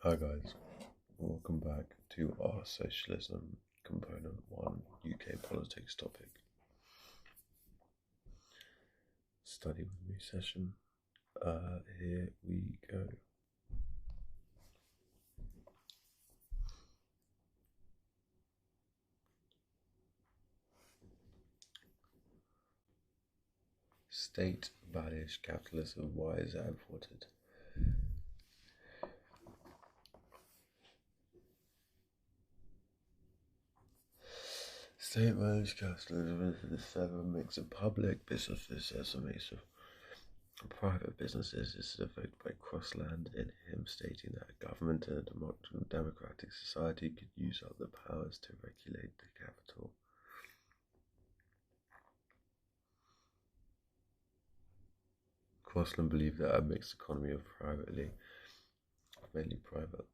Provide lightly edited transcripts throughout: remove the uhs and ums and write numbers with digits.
Hi guys, welcome back to our Socialism Component 1 UK Politics topic. Study with me session. Here we go. State values capitalism. Why is that important? State values capitalism is the seven mix of public businesses as a mix of private businesses. This is affected by Crossland in him stating that a government in a democratic society could use up the powers to regulate the capital. Crossland believed that a mixed economy of mainly private.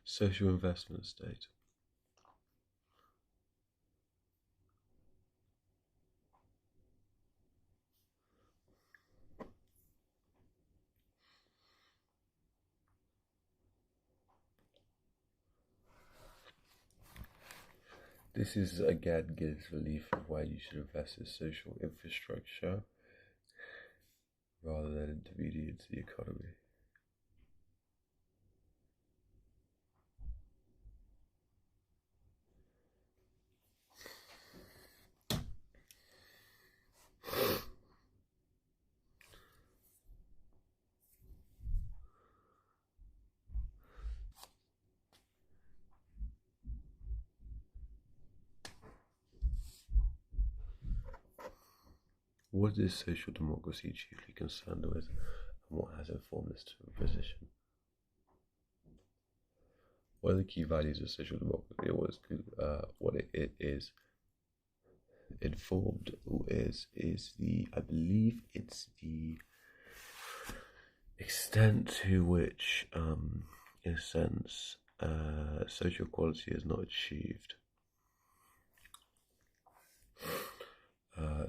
Social investment state. This is again gives relief of why you should invest in social infrastructure rather than intervening into the economy. What is social democracy chiefly concerned with, and what has informed this position? One of the key values of social democracy, what it is informed is the, I believe it's the extent to which, in a sense, social equality is not achieved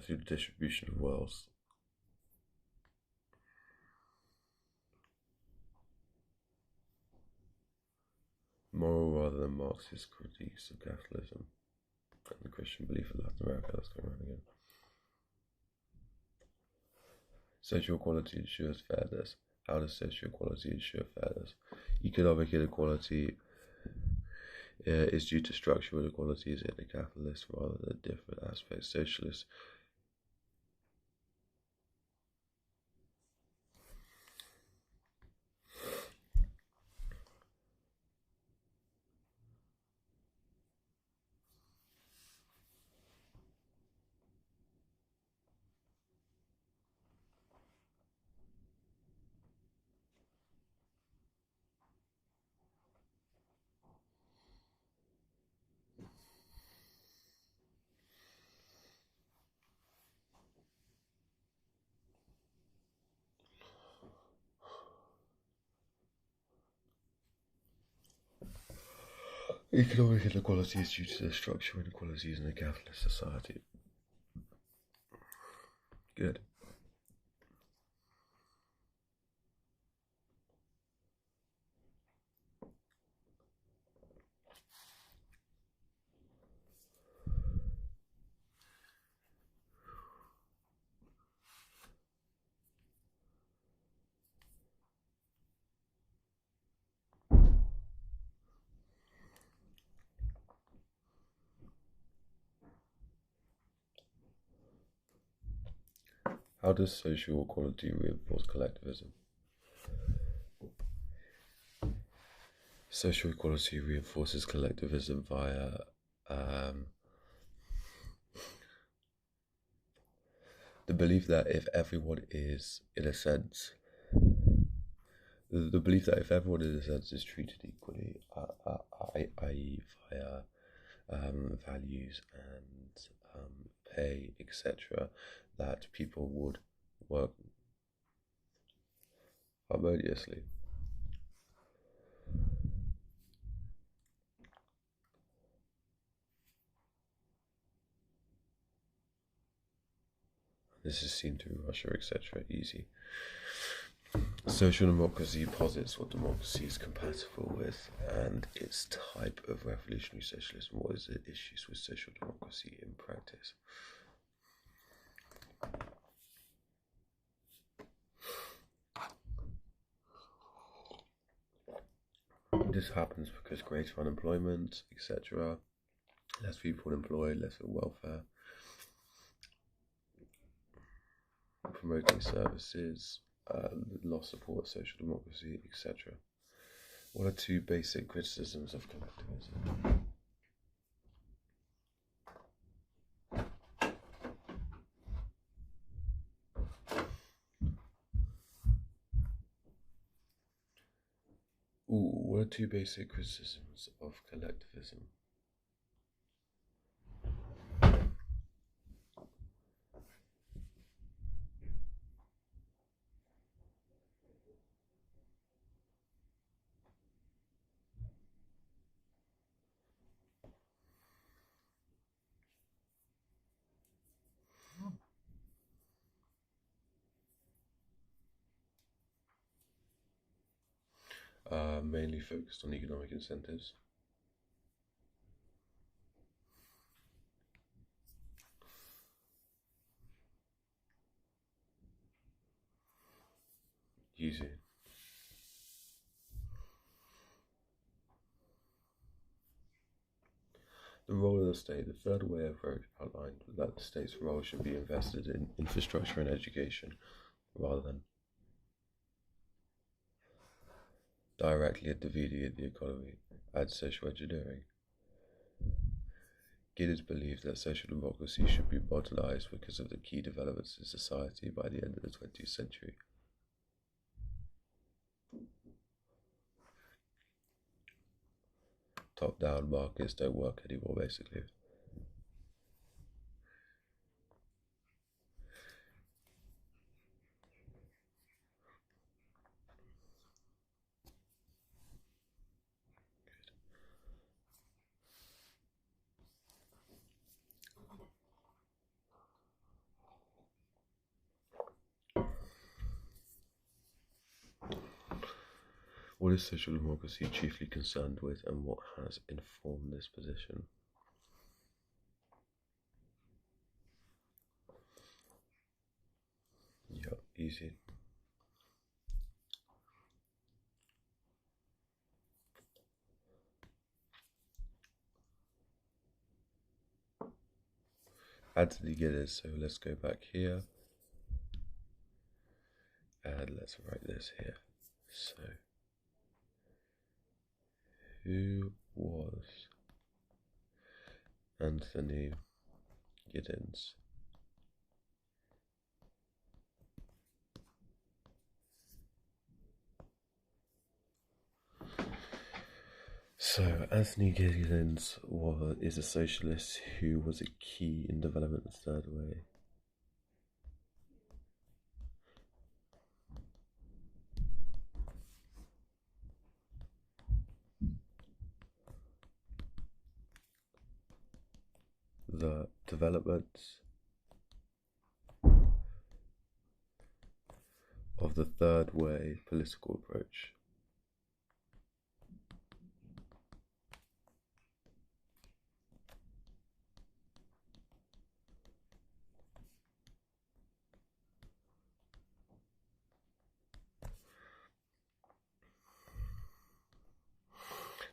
through the distribution of wealth. Moral rather than Marxist critiques of capitalism and the Christian belief of Latin America. That's going around again. Social equality ensures fairness. How does social equality ensure fairness? Economic inequality is due to structural inequalities in the capitalist rather than different aspects. Socialists Economic inequality is due to the structural inequalities in a capitalist society. Good. How does social equality reinforce collectivism? Social equality reinforces collectivism via the belief that if everyone is, in a sense, The belief that if everyone in a sense is treated equally, i.e. via values and pay, etc., that people would work harmoniously. This is seen through Russia, etc. Easy. Social democracy posits what democracy is compatible with and its type of revolutionary socialism. What is the issues with social democracy in practice? This happens because greater unemployment, etc., less people employed, less welfare, promoting services, lost support of social democracy, etc. What are two basic criticisms of collectivism? What are two basic criticisms of collectivism? Mainly focused on economic incentives. Easy. The role of the state. The third way approach outlined that the state's role should be invested in infrastructure and education rather than directly intervening in the economy and social engineering. Giddens believed that social democracy should be modernised because of the key developments in society by the end of the 20th century. Top-down markets don't work anymore, basically. What is social democracy chiefly concerned with, and what has informed this position? Yeah, easy. Anthony Giddens, so let's go back here and let's write this here. So, who was Anthony Giddens? So, Anthony Giddens is a socialist who was a key in developing the third way. The development of the third way political approach.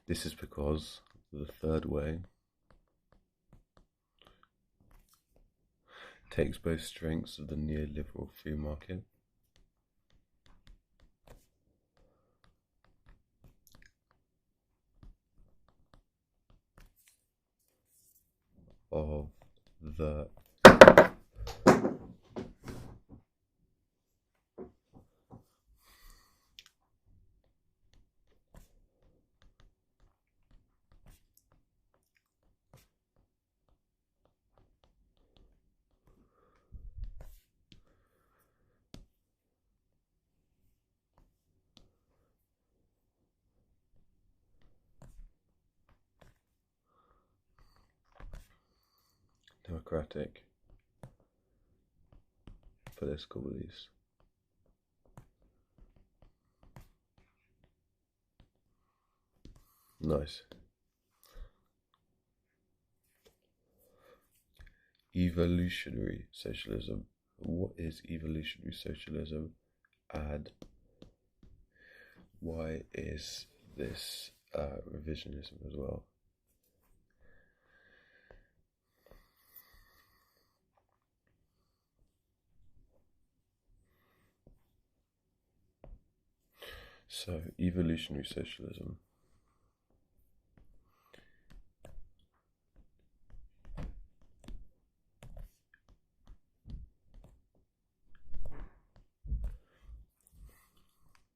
This is because the third way takes both strengths of the neoliberal free market of the democratic political beliefs. Nice. Evolutionary socialism. What is evolutionary socialism, and why is this revisionism as well? So, evolutionary socialism.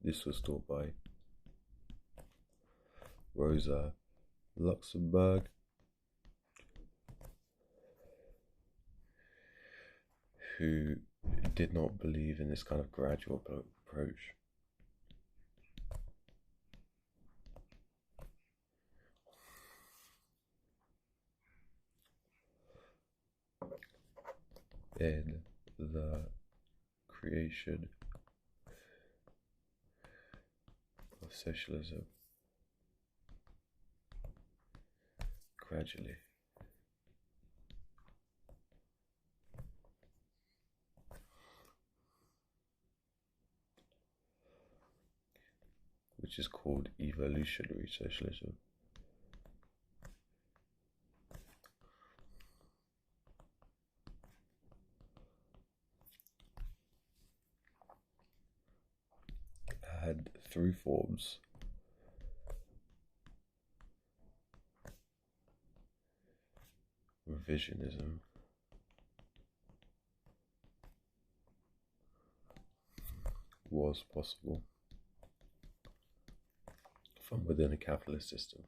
This was taught by Rosa Luxemburg, who did not believe in this kind of gradual approach. In the creation of socialism gradually. Which is called evolutionary socialism. Had three forms. Revisionism, was possible from within a capitalist system.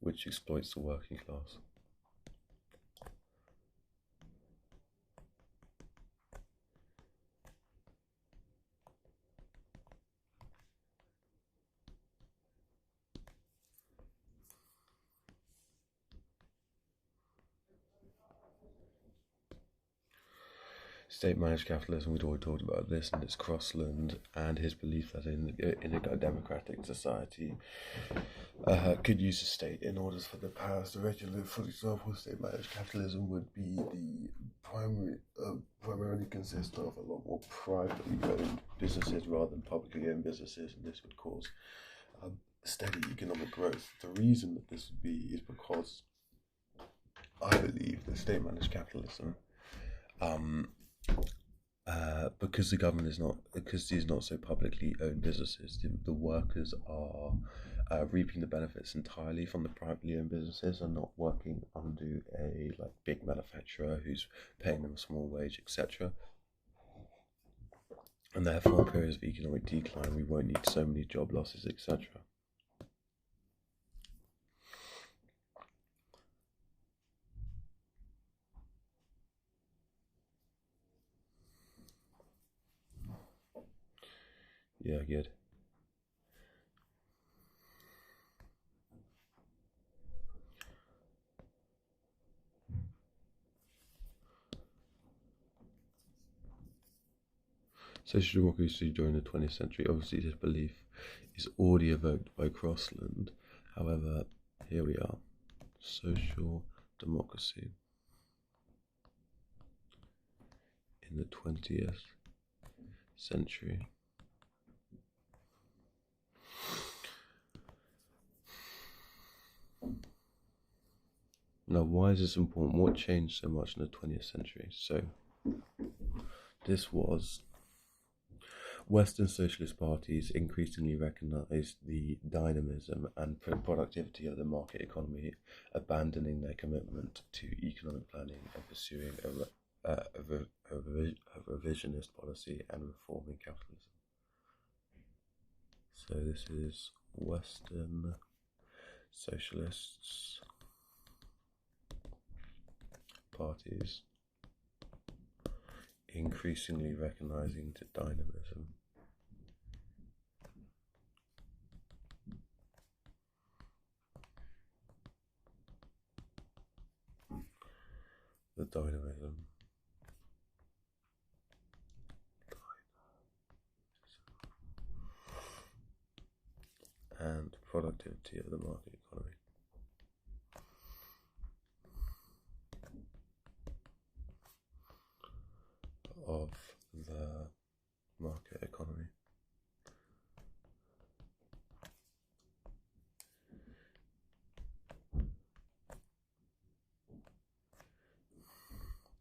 Which exploits the working class. State-managed capitalism, we'd already talked about this, and it's Crossland and his belief that in a democratic society could use the state in order for the powers to regulate. For example, state-managed capitalism would be the primarily consist of a lot more privately owned businesses rather than publicly owned businesses, and this would cause steady economic growth. The reason that this would be is because I believe that state-managed capitalism, because the government is not, because these are not so publicly owned businesses, the workers are reaping the benefits entirely from the privately owned businesses and not working under a big manufacturer who's paying them a small wage, etc. And therefore, in periods of economic decline, we won't need so many job losses, etc. Yeah, good. Social democracy during the 20th century, obviously this belief is already evoked by Crossland. However, here we are, social democracy in the 20th century. Now, why is this important? What changed so much in the 20th century? So, this was Western socialist parties increasingly recognized the dynamism and productivity of the market economy, abandoning their commitment to economic planning and pursuing a revisionist policy and reforming capitalism. So this is Western socialists parties increasingly recognizing the dynamism and productivity of the market economy. Of the market economy.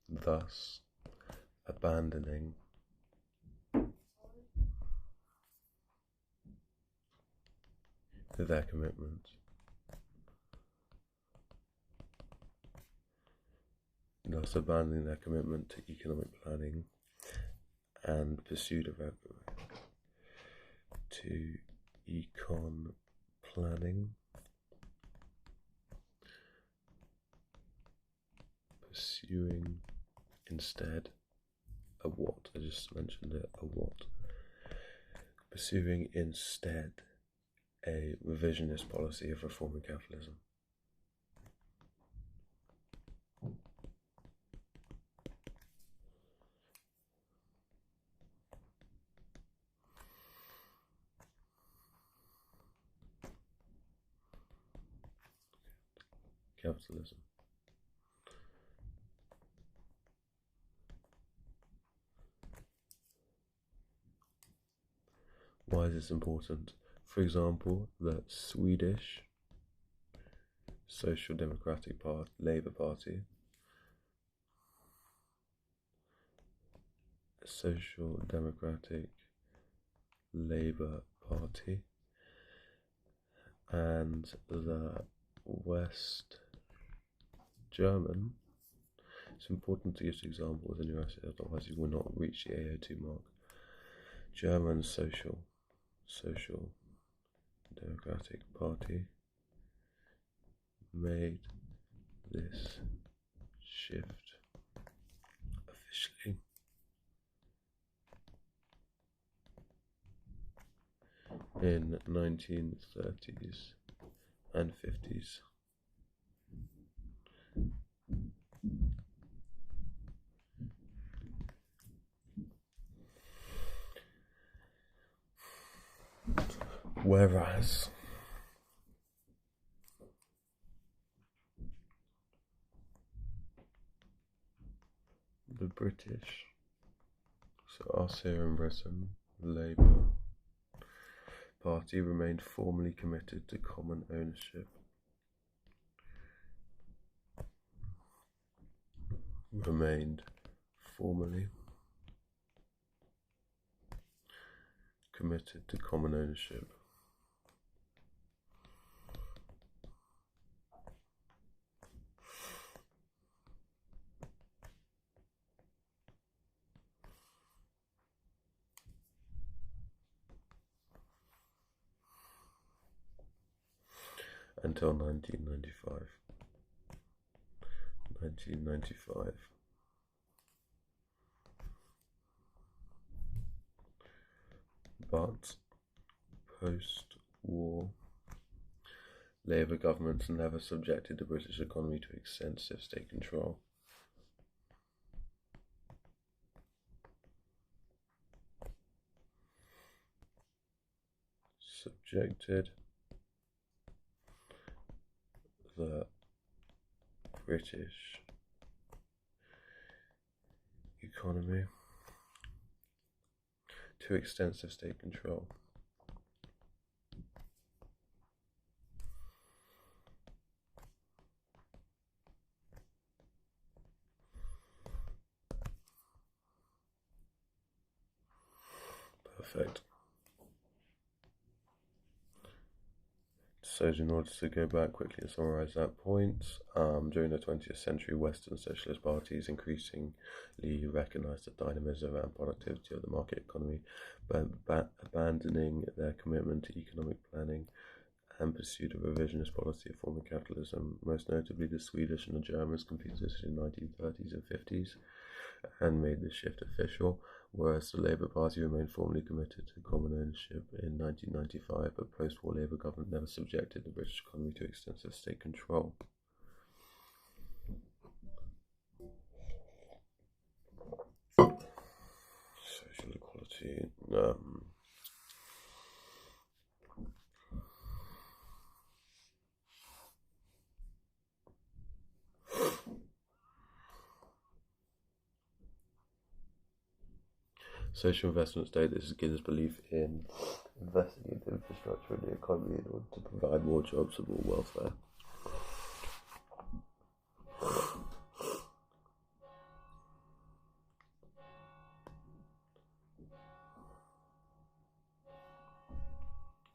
Thus, abandoning their commitment to economic planning and pursuit of pursuing instead a what? I just mentioned it, a what? Pursuing instead a revisionist policy of reforming capitalism. Capitalism. Why is this important? For example, the Swedish Social Democratic Labour Party, Social Democratic Labour Party, and the West German. It's important to give examples in your essay, otherwise you will not reach the AO2 mark. German Social Democratic Party made this shift officially in 1930s and 50s. Whereas the British, so us here in Britain, Labour Party remained formally committed to common ownership. Remained formally committed to common ownership. Until 1995. But post-war, Labour governments never subjected the British economy to extensive state control. Subjected the British economy to extensive state control. Perfect. So in order to go back quickly and summarise that point, during the 20th century, Western socialist parties increasingly recognised the dynamism and productivity of the market economy, but abandoning their commitment to economic planning and pursued a revisionist policy of former capitalism. Most notably, the Swedish and the Germans completed this in the 1930s and 50s and made the shift official, whereas the Labour Party remained formally committed to common ownership in 1995, but post-war Labour government never subjected the British economy to extensive state control. Social equality. Social investment state. This is Guinness' belief in investing into infrastructure in the economy in order to provide more jobs and more welfare.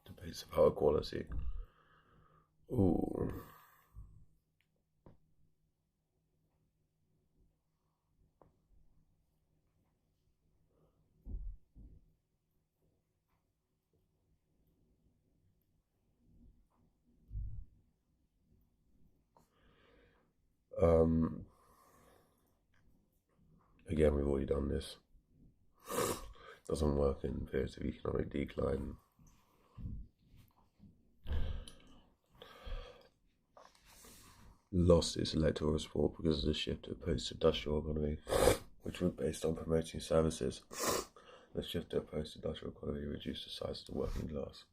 Debates about equality. Ooh. Again, we've already done this. Doesn't work in periods of economic decline. Lost its electoral support because of the shift to a post-industrial economy, which was based on promoting services. The shift to a post-industrial economy reduced the size of the working class.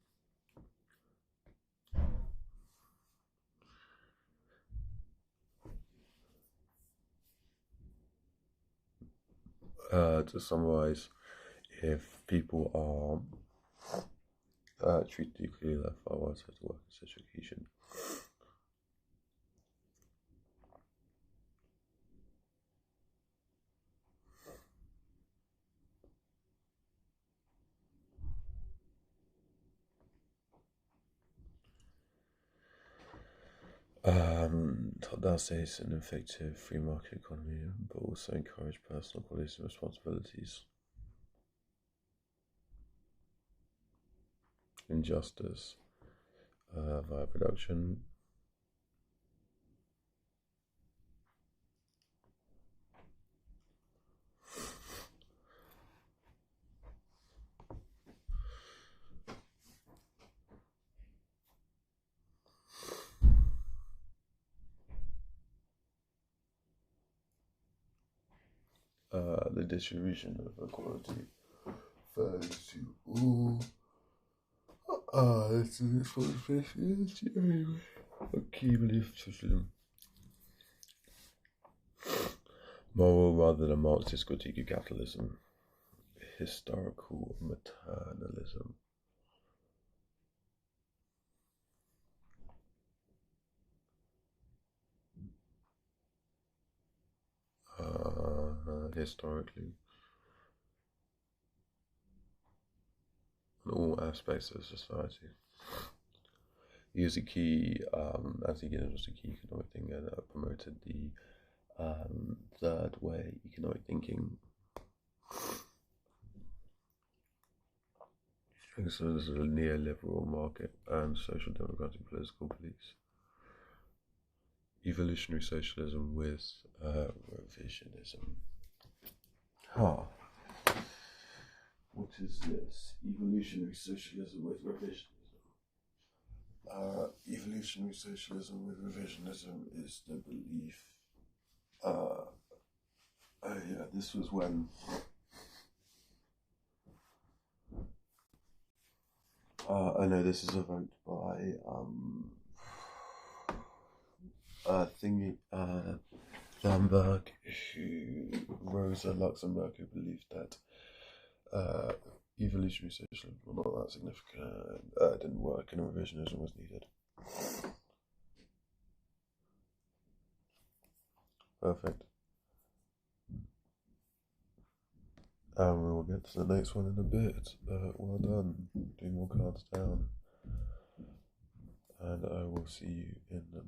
To summarize, if people are treated equally, left far worse have to work in social cohesion. Top-down states an effective free market economy, but also encourage personal qualities and responsibilities. Injustice via production. The distribution of equality fails to all. This is what socialism anyway. A key belief of socialism. Moral rather than Marxist critique of capitalism. Historical maternalism. Historically. In all aspects of society. He was a key, anti-Guinness was a key economic thinker that promoted the third way economic thinking. So this is a neoliberal market and social democratic political beliefs. Evolutionary socialism with revisionism. What is this? Evolutionary socialism with revisionism. Evolutionary socialism with revisionism is the belief. This was when I know this is evoked by Thunberg, Rosa Luxemburg, who believed that evolutionary socialism was not that significant, didn't work, and revisionism was needed. Perfect. And we will get to the next one in a bit. Well done. 2 more cards down. And I will see you in the